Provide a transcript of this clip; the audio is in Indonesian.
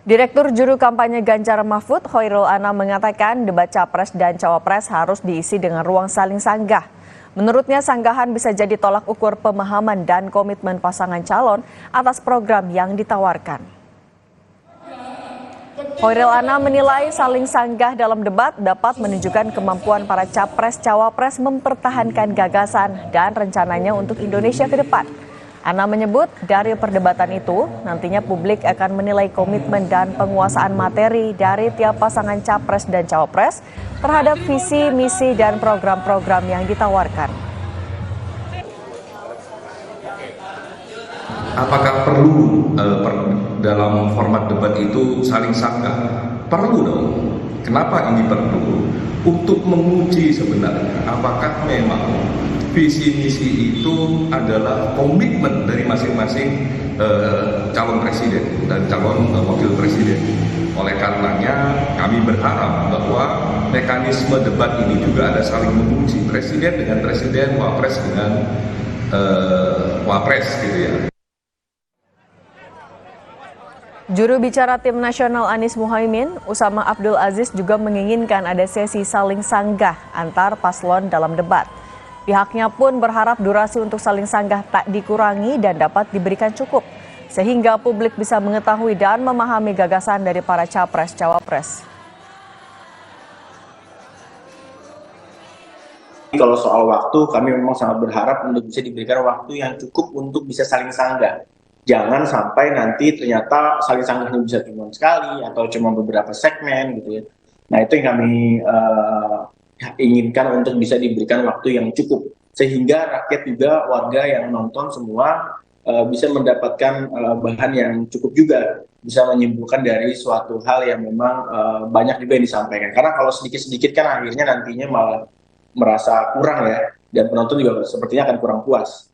Direktur Juru Kampanye Ganjar Mahfud, Khoirul Anam mengatakan debat Capres dan Cawapres harus diisi dengan ruang saling sanggah. Menurutnya sanggahan bisa jadi tolak ukur pemahaman dan komitmen pasangan calon atas program yang ditawarkan. Khoirul Anam menilai saling sanggah dalam debat dapat menunjukkan kemampuan para Capres-Cawapres mempertahankan gagasan dan rencananya untuk Indonesia ke depan. Anam menyebut dari perdebatan itu nantinya publik akan menilai komitmen dan penguasaan materi dari tiap pasangan Capres dan Cawapres terhadap visi, misi, dan program-program yang ditawarkan. Apakah perlu dalam format debat itu saling sanggah? Perlu dong. Kenapa ini perlu? Untuk menguji sebenarnya apakah memang visi misi itu adalah komitmen dari masing-masing calon presiden dan calon wakil presiden. Oleh karenanya kami berharap bahwa mekanisme debat ini juga ada saling menguji presiden dengan presiden, wapres dengan wapres gitu ya. Juru bicara Tim Nasional Anies Muhaimin, Usama Abdul Aziz juga menginginkan ada sesi saling sanggah antar paslon dalam debat. Pihaknya pun berharap durasi untuk saling sanggah tak dikurangi dan dapat diberikan cukup, sehingga publik bisa mengetahui dan memahami gagasan dari para Capres-Cawapres. Kalau soal waktu, kami memang sangat berharap untuk bisa diberikan waktu yang cukup untuk bisa saling sanggah. Jangan sampai nanti ternyata saling sanggahnya bisa cuma sekali atau cuma beberapa segmen gitu ya. Nah itu yang kami inginkan untuk bisa diberikan waktu yang cukup. Sehingga rakyat juga warga yang nonton semua bisa mendapatkan bahan yang cukup juga. Bisa menyimpulkan dari suatu hal yang memang banyak juga yang disampaikan. Karena kalau sedikit-sedikit kan akhirnya nantinya malah merasa kurang ya. Dan penonton juga sepertinya akan kurang puas.